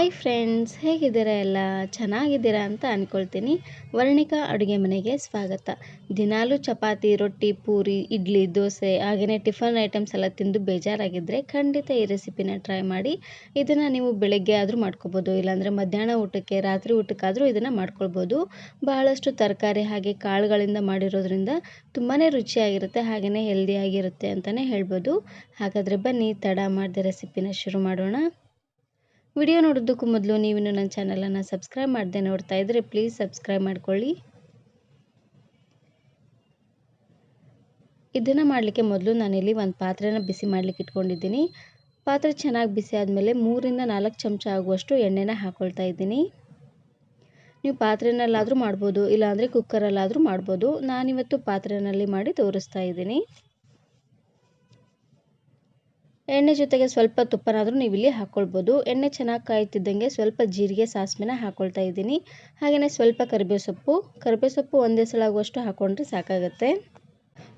Hi friends, ಹೇಗಿದ್ದೀರಾ ಎಲ್ಲ? ಚೆನ್ನಾಗಿದ್ದೀರಾ ಅಂತ ಅಂದ್ಕೊಳ್ತೀನಿ. ವರ್ಣಿಕಾ ಅಡುಗೆ ಮನೆಗೆ ಸ್ವಾಗತ. ದಿನಾಲೂ ಚಪಾತಿ, ರೊಟ್ಟಿ, ಪೂರಿ, ಇಡ್ಲಿ, ದೋಸೆ ಹಾಗೆಯೇ ಟಿಫನ್ ಐಟಮ್ಸ್ ಎಲ್ಲ ತಿಂದು ಬೇಜಾರಾಗಿದ್ದರೆ ಖಂಡಿತ ಈ ರೆಸಿಪಿನ ಟ್ರೈ ಮಾಡಿ. ಇದನ್ನು ನೀವು ಬೆಳಗ್ಗೆ ಆದರೂ ಮಾಡ್ಕೊಬೋದು, ಇಲ್ಲಾಂದರೆ ಮಧ್ಯಾಹ್ನ ಊಟಕ್ಕೆ, ರಾತ್ರಿ ಊಟಕ್ಕಾದರೂ ಇದನ್ನು ಮಾಡ್ಕೊಳ್ಬೋದು. ಬಹಳಷ್ಟು ತರಕಾರಿ ಹಾಗೆ ಕಾಳುಗಳಿಂದ ಮಾಡಿರೋದ್ರಿಂದ ತುಂಬಾ ರುಚಿಯಾಗಿರುತ್ತೆ, ಹಾಗೆಯೇ ಹೆಲ್ದಿಯಾಗಿರುತ್ತೆ ಅಂತಲೇ ಹೇಳ್ಬೋದು. ಹಾಗಾದರೆ ಬನ್ನಿ ತಡ ಮಾಡದೆ ರೆಸಿಪಿನ ಶುರು ಮಾಡೋಣ. ವಿಡಿಯೋ ನೋಡೋದಕ್ಕೂ ಮೊದಲು ನೀವಿನ್ನು ನನ್ನ ಚಾನಲನ್ನು ಸಬ್ಸ್ಕ್ರೈಬ್ ಮಾಡದೆ ನೋಡ್ತಾ ಇದ್ದರೆ ಪ್ಲೀಸ್ ಸಬ್ಸ್ಕ್ರೈಬ್ ಮಾಡ್ಕೊಳ್ಳಿ. ಇದನ್ನು ಮಾಡಲಿಕ್ಕೆ ಮೊದಲು ನಾನಿಲ್ಲಿ ಒಂದು ಪಾತ್ರೆನ ಬಿಸಿ ಮಾಡಲಿಕ್ಕೆ ಇಟ್ಕೊಂಡಿದ್ದೀನಿ. ಪಾತ್ರೆ ಚೆನ್ನಾಗಿ ಬಿಸಿ ಆದಮೇಲೆ 3-4 ಚಮಚ ಆಗುವಷ್ಟು ಎಣ್ಣೆನ ಹಾಕ್ಕೊಳ್ತಾ ಇದ್ದೀನಿ. ನೀವು ಪಾತ್ರೆನಲ್ಲಾದರೂ ಮಾಡ್ಬೋದು, ಇಲ್ಲಾಂದರೆ ಕುಕ್ಕರಲ್ಲಾದರೂ ಮಾಡ್ಬೋದು. ನಾನಿವತ್ತು ಪಾತ್ರೆನಲ್ಲಿ ಮಾಡಿ ತೋರಿಸ್ತಾ ಇದ್ದೀನಿ. ಎಣ್ಣೆ ಜೊತೆಗೆ ಸ್ವಲ್ಪ ತುಪ್ಪನಾದರೂ ನೀವು ಇಲ್ಲಿ ಹಾಕ್ಕೊಳ್ಬೋದು. ಎಣ್ಣೆ ಚೆನ್ನಾಗಿ ಕಾಯ್ತಿದ್ದಂಗೆ ಸ್ವಲ್ಪ ಜೀರಿಗೆ, ಸಾಸಿವೆನ ಹಾಕ್ಕೊಳ್ತಾ ಇದ್ದೀನಿ. ಹಾಗೆಯೇ ಸ್ವಲ್ಪ ಕರಿಬೇವು ಸೊಪ್ಪು ಒಂದೇ ಸಲ ಆಗುವಷ್ಟು ಹಾಕ್ಕೊಂಡ್ರೆ ಸಾಕಾಗುತ್ತೆ.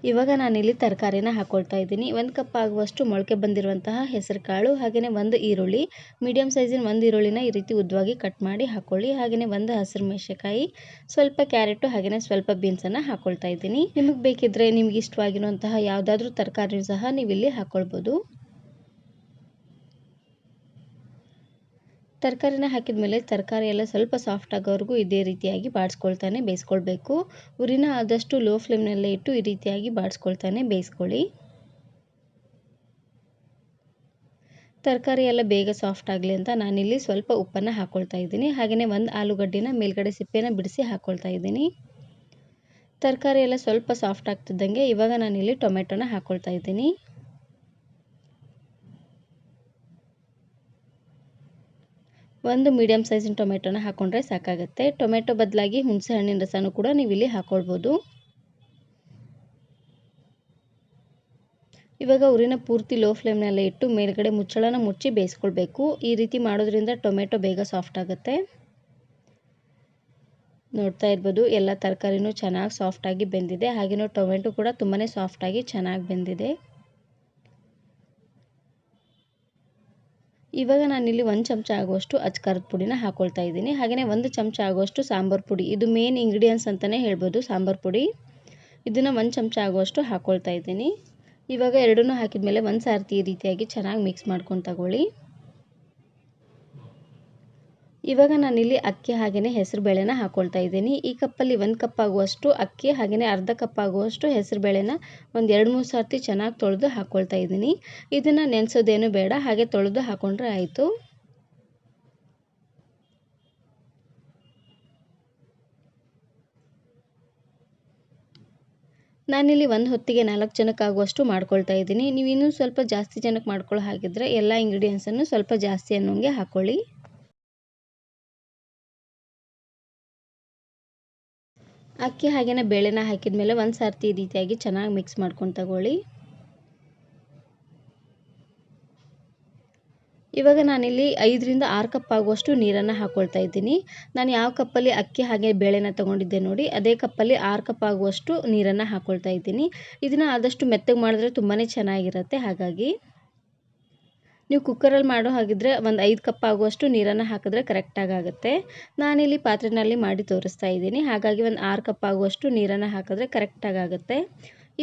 ಇವಾಗ ನಾನಿಲ್ಲಿ ತರಕಾರಿನ ಹಾಕ್ಕೊಳ್ತಾ ಇದ್ದೀನಿ. 1 ಕಪ್ ಆಗುವಷ್ಟು ಮೊಳಕೆ ಬಂದಿರುವಂತಹ ಹೆಸರು ಕಾಳು, ಹಾಗೆಯೇ 1 ಈರುಳ್ಳಿ, ಮೀಡಿಯಮ್ ಸೈಜಿನ 1 ಈರುಳ್ಳಿನ ಈ ರೀತಿ ಉದ್ದವಾಗಿ ಕಟ್ ಮಾಡಿ ಹಾಕ್ಕೊಳ್ಳಿ. ಹಾಗೆಯೇ 1 ಹಸಿರು ಮೆಣಸಿನಕಾಯಿ, ಸ್ವಲ್ಪ ಕ್ಯಾರೆಟು, ಹಾಗೆಯೇ ಸ್ವಲ್ಪ ಬೀನ್ಸನ್ನು ಹಾಕ್ಕೊಳ್ತಾ ಇದ್ದೀನಿ. ನಿಮಗೆ ಬೇಕಿದ್ದರೆ ನಿಮ್ಗೆ ಇಷ್ಟವಾಗಿರುವಂತಹ ಯಾವುದಾದ್ರೂ ತರಕಾರಿ ಸಹ ನೀವು ಇಲ್ಲಿ ಹಾಕ್ಕೊಳ್ಬೋದು. ತರಕಾರಿನ ಹಾಕಿದ ಮೇಲೆ ತರಕಾರಿ ಎಲ್ಲ ಸ್ವಲ್ಪ ಸಾಫ್ಟ್ ಆಗೋವರೆಗೂ ಇದೇ ರೀತಿಯಾಗಿ ಬಾಡಿಸ್ಕೊಳ್ತಾನೆ ಬೇಯಿಸ್ಕೊಳ್ಬೇಕು. ಉರಿನ ಆದಷ್ಟು ಲೋ ಫ್ಲೇಮ್ನಲ್ಲೇ ಇಟ್ಟು ಈ ರೀತಿಯಾಗಿ ಬಾಡಿಸ್ಕೊಳ್ತಾನೆ ಬೇಯಿಸ್ಕೊಳ್ಳಿ. ತರಕಾರಿ ಎಲ್ಲ ಬೇಗ ಸಾಫ್ಟ್ ಆಗಲಿ ಅಂತ ನಾನಿಲ್ಲಿ ಸ್ವಲ್ಪ ಉಪ್ಪನ್ನು ಹಾಕ್ಕೊಳ್ತಾ ಇದ್ದೀನಿ. ಹಾಗೆಯೇ 1 ಆಲೂಗಡ್ಡೆನ ಮೇಲ್ಗಡೆ ಸಿಪ್ಪೆನ ಬಿಡಿಸಿ ಹಾಕ್ಕೊಳ್ತಾ ಇದ್ದೀನಿ. ತರಕಾರಿ ಎಲ್ಲ ಸ್ವಲ್ಪ ಸಾಫ್ಟ್ ಆಗ್ತಿದ್ದಂಗೆ ಇವಾಗ ನಾನಿಲ್ಲಿ ಟೊಮೆಟೊನ ಹಾಕ್ಕೊಳ್ತಾ ಇದ್ದೀನಿ. ಒಂದು ಮೀಡಿಯಮ್ ಸೈಜಿನ ಟೊಮೆಟೊನ ಹಾಕ್ಕೊಂಡ್ರೆ ಸಾಕಾಗುತ್ತೆ. ಟೊಮೆಟೊ ಬದಲಾಗಿ ಹುಣಸೆ ಹಣ್ಣಿನ ರಸನೂ ಕೂಡ ನೀವು ಇಲ್ಲಿ ಹಾಕ್ಕೊಳ್ಬೋದು. ಇವಾಗ ಉರಿನ ಪೂರ್ತಿ ಲೋ ಫ್ಲೇಮ್ನಲ್ಲೇ ಇಟ್ಟು ಮೇಲ್ಗಡೆ ಮುಚ್ಚಳನ ಮುಚ್ಚಿ ಬೇಯಿಸ್ಕೊಳ್ಬೇಕು. ಈ ರೀತಿ ಮಾಡೋದ್ರಿಂದ ಟೊಮೆಟೊ ಬೇಗ ಸಾಫ್ಟ್ ಆಗುತ್ತೆ. ನೋಡ್ತಾ ಇರ್ಬೋದು, ಎಲ್ಲ ತರಕಾರಿನೂ ಚೆನ್ನಾಗಿ ಸಾಫ್ಟಾಗಿ ಬೆಂದಿದೆ. ಹಾಗೆಯೇ ಟೊಮೆಟೊ ಕೂಡ ತುಂಬಾ ಸಾಫ್ಟಾಗಿ ಚೆನ್ನಾಗಿ ಬೆಂದಿದೆ. ಇವಾಗ ನಾನಿಲ್ಲಿ 1 ಚಮಚ ಆಗುವಷ್ಟು ಅಚ್ಕಾರದ ಪುಡಿನ ಹಾಕ್ಕೊಳ್ತಾ ಇದ್ದೀನಿ. ಹಾಗೆಯೇ 1 ಚಮಚ ಆಗುವಷ್ಟು ಸಾಂಬಾರು ಪುಡಿ, ಇದು ಮೇನ್ ಇಂಗ್ರೀಡಿಯೆಂಟ್ಸ್ ಅಂತಲೇ ಹೇಳ್ಬೋದು ಸಾಂಬಾರು ಪುಡಿ. ಇದನ್ನು 1 ಚಮಚ ಆಗುವಷ್ಟು ಹಾಕ್ಕೊಳ್ತಾ ಇದ್ದೀನಿ. ಇವಾಗ ಎರಡನ್ನೂ ಹಾಕಿದ ಮೇಲೆ ಒಂದು ಸಾರ್ತಿ ಈ ರೀತಿಯಾಗಿ ಚೆನ್ನಾಗಿ ಮಿಕ್ಸ್ ಮಾಡ್ಕೊಂಡು ತಗೊಳ್ಳಿ. ಇವಾಗ ನಾನಿಲ್ಲಿ ಅಕ್ಕಿ ಹಾಗೆಯೇ ಹೆಸರು ಬೇಳೆನ ಹಾಕ್ಕೊಳ್ತಾ ಇದ್ದೀನಿ. ಈ ಕಪ್ಪಲ್ಲಿ 1 ಕಪ್ ಆಗುವಷ್ಟು ಅಕ್ಕಿ, ಹಾಗೆಯೇ ಅರ್ಧ ಕಪ್ ಆಗುವಷ್ಟು ಹೆಸರು ಬೇಳೆನ ಒಂದು 2-3 ಸಾರ್ತಿ ಚೆನ್ನಾಗಿ ತೊಳೆದು ಹಾಕ್ಕೊಳ್ತಾ ಇದ್ದೀನಿ. ಇದನ್ನು ನೆನೆಸೋದೇನು ಬೇಡ, ಹಾಗೆ ತೊಳೆದು ಹಾಕ್ಕೊಂಡ್ರೆ ಆಯಿತು. ನಾನಿಲ್ಲಿ ಒಂದು ಹೊತ್ತಿಗೆ 4 ಜನಕ್ಕೆ ಆಗುವಷ್ಟು ಮಾಡ್ಕೊಳ್ತಾ ಇದ್ದೀನಿ. ನೀವು ಇನ್ನೂ ಸ್ವಲ್ಪ ಜಾಸ್ತಿ ಜನಕ್ಕೆ ಮಾಡ್ಕೊಳ್ಳೋ ಹಾಗಿದ್ರೆ ಎಲ್ಲ ಇಂಗ್ರೀಡಿಯೆಂಟ್ಸನ್ನು ಸ್ವಲ್ಪ ಜಾಸ್ತಿ ಅನ್ನೋಂಗೆ ಹಾಕ್ಕೊಳ್ಳಿ. ಅಕ್ಕಿ ಹಾಗೆಯೇ ಬೇಳೆನ ಹಾಕಿದ ಮೇಲೆ ಒಂದು ಸಾರ್ತಿ ಈ ರೀತಿಯಾಗಿ ಚೆನ್ನಾಗಿ ಮಿಕ್ಸ್ ಮಾಡ್ಕೊಂಡು ತಗೊಳ್ಳಿ. ಇವಾಗ ನಾನಿಲ್ಲಿ 5-6 ಕಪ್ ಆಗುವಷ್ಟು ನೀರನ್ನು ಹಾಕ್ಕೊಳ್ತಾ ಇದ್ದೀನಿ. ನಾನು ಯಾವ ಕಪ್ಪಲ್ಲಿ ಅಕ್ಕಿ ಹಾಗೆ ಬೇಳೆನ ತೊಗೊಂಡಿದ್ದೆ ನೋಡಿ, ಅದೇ ಕಪ್ಪಲ್ಲಿ 6 ಕಪ್ ಆಗುವಷ್ಟು ನೀರನ್ನು ಹಾಕ್ಕೊಳ್ತಾ ಇದ್ದೀನಿ. ಇದನ್ನು ಆದಷ್ಟು ಮೆತ್ತಗೆ ಮಾಡಿದ್ರೆ ತುಂಬಾ ಚೆನ್ನಾಗಿರುತ್ತೆ. ಹಾಗಾಗಿ ನೀವು ಕುಕ್ಕರಲ್ಲಿ ಮಾಡೋ ಹಾಗಿದ್ರೆ ಒಂದು 5 ಕಪ್ ಆಗುವಷ್ಟು ನೀರನ್ನು ಹಾಕಿದ್ರೆ ಕರೆಕ್ಟಾಗಿ ಆಗುತ್ತೆ. ನಾನಿಲ್ಲಿ ಪಾತ್ರೆಯಲ್ಲಿ ಮಾಡಿ ತೋರಿಸ್ತಾ ಇದ್ದೀನಿ, ಹಾಗಾಗಿ ಒಂದು 6 ಕಪ್ ಆಗುವಷ್ಟು ನೀರನ್ನು ಹಾಕಿದ್ರೆ ಕರೆಕ್ಟಾಗಿ ಆಗುತ್ತೆ.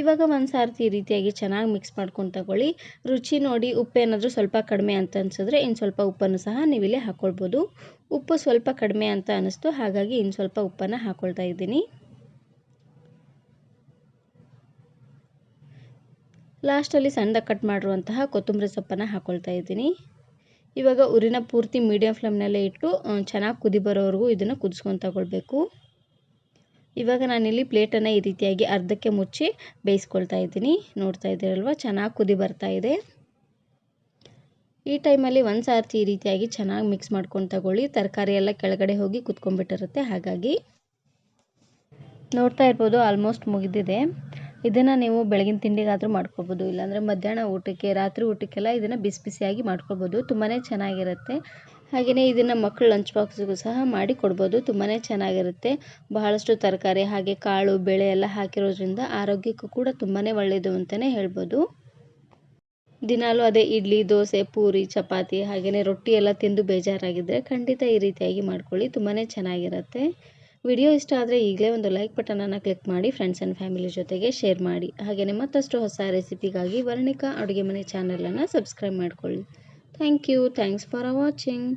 ಇವಾಗ ಒಂದು ಸಾರ್ತಿ ಈ ರೀತಿಯಾಗಿ ಚೆನ್ನಾಗಿ ಮಿಕ್ಸ್ ಮಾಡ್ಕೊಂಡು ತಗೊಳ್ಳಿ. ರುಚಿ ನೋಡಿ, ಉಪ್ಪೇನಾದರೂ ಸ್ವಲ್ಪ ಕಡಿಮೆ ಅಂತ ಅನಿಸಿದ್ರೆ ಇನ್ನು ಸ್ವಲ್ಪ ಉಪ್ಪನ್ನು ಸಹ ನೀವಿಲ್ಲಿ ಹಾಕ್ಕೊಳ್ಬೋದು. ಉಪ್ಪು ಸ್ವಲ್ಪ ಕಡಿಮೆ ಅಂತ ಅನ್ನಿಸ್ತು, ಹಾಗಾಗಿ ಇನ್ನು ಸ್ವಲ್ಪ ಉಪ್ಪನ್ನು ಹಾಕ್ಕೊಳ್ತಾ ಇದ್ದೀನಿ. ಲಾಸ್ಟಲ್ಲಿ ಸಣ್ಣದಾಗಿ ಕಟ್ ಮಾಡಿರುವಂತಹ ಕೊತ್ತಂಬರಿ ಸೊಪ್ಪನ್ನು ಹಾಕ್ಕೊಳ್ತಾ ಇದ್ದೀನಿ. ಇವಾಗ ಉರಿನ ಪೂರ್ತಿ ಮೀಡಿಯಮ್ ಫ್ಲೇಮ್ನಲ್ಲೇ ಇಟ್ಟು ಚೆನ್ನಾಗಿ ಕುದಿ ಬರೋವರೆಗೂ ಇದನ್ನು ಕುದಿಸ್ಕೊಂಡು ತಗೊಳ್ಬೇಕು. ಇವಾಗ ನಾನಿಲ್ಲಿ ಪ್ಲೇಟನ್ನು ಈ ರೀತಿಯಾಗಿ ಅರ್ಧಕ್ಕೆ ಮುಚ್ಚಿ ಬೇಯಿಸ್ಕೊಳ್ತಾ ಇದ್ದೀನಿ. ನೋಡ್ತಾ ಇದ್ದೀರಲ್ವ, ಚೆನ್ನಾಗಿ ಕುದಿ ಬರ್ತಾ ಇದೆ. ಈ ಟೈಮಲ್ಲಿ ಒಂದು ಸಾರ್ತಿ ಈ ರೀತಿಯಾಗಿ ಚೆನ್ನಾಗಿ ಮಿಕ್ಸ್ ಮಾಡ್ಕೊಂಡು ತಗೊಳ್ಳಿ. ತರಕಾರಿ ಎಲ್ಲ ಕೆಳಗಡೆ ಹೋಗಿ ಕುತ್ಕೊಂಡ್ಬಿಟ್ಟಿರುತ್ತೆ. ಹಾಗಾಗಿ ನೋಡ್ತಾ ಇರ್ಬೋದು, ಆಲ್ಮೋಸ್ಟ್ ಮುಗಿದಿದೆ. ಇದನ್ನು ನೀವು ಬೆಳಗಿನ ತಿಂಡಿಗಾದರೂ ಮಾಡ್ಕೊಬೋದು, ಇಲ್ಲಾಂದರೆ ಮಧ್ಯಾಹ್ನ ಊಟಕ್ಕೆ, ರಾತ್ರಿ ಊಟಕ್ಕೆಲ್ಲ ಇದನ್ನು ಬಿಸಿ ಬಿಸಿಯಾಗಿ ಮಾಡ್ಕೊಬೋದು. ತುಂಬಾ ಚೆನ್ನಾಗಿರುತ್ತೆ. ಹಾಗೆಯೇ ಇದನ್ನು ಮಕ್ಕಳು ಲಂಚ್ ಬಾಕ್ಸ್ಗೂ ಸಹ ಮಾಡಿ ಕೊಡ್ಬೋದು. ತುಂಬಾ ಚೆನ್ನಾಗಿರುತ್ತೆ. ಬಹಳಷ್ಟು ತರಕಾರಿ ಹಾಗೆ ಕಾಳು ಬೇಳೆ ಎಲ್ಲ ಹಾಕಿರೋದ್ರಿಂದ ಆರೋಗ್ಯಕ್ಕೂ ಕೂಡ ತುಂಬಾ ಒಳ್ಳೆಯದು ಅಂತಲೇ ಹೇಳ್ಬೋದು. ದಿನಾಲೂ ಅದೇ ಇಡ್ಲಿ, ದೋಸೆ, ಪೂರಿ, ಚಪಾತಿ ಹಾಗೆಯೇ ರೊಟ್ಟಿ ಎಲ್ಲ ತಿಂದು ಬೇಜಾರಾಗಿದ್ದರೆ ಖಂಡಿತ ಈ ರೀತಿಯಾಗಿ ಮಾಡ್ಕೊಳ್ಳಿ, ತುಂಬಾ ಚೆನ್ನಾಗಿರುತ್ತೆ. ವಿಡಿಯೋ ಇಷ್ಟ ಆದರೆ ಈಗಲೇ ಒಂದು ಲೈಕ್ ಬಟನನ್ನು ಕ್ಲಿಕ್ ಮಾಡಿ ಫ್ರೆಂಡ್ಸ್ ಆ್ಯಂಡ್ ಫ್ಯಾಮಿಲಿ ಜೊತೆಗೆ ಶೇರ್ ಮಾಡಿ. ಹಾಗೆಯೇ ಮತ್ತಷ್ಟು ಹೊಸ ರೆಸಿಪಿಗಾಗಿ ವರ್ಣಿಕಾ ಅಡುಗೆ ಮನೆ ಚಾನಲನ್ನು ಸಬ್ಸ್ಕ್ರೈಬ್ ಮಾಡ್ಕೊಳ್ಳಿ. Thank you. Thanks for watching.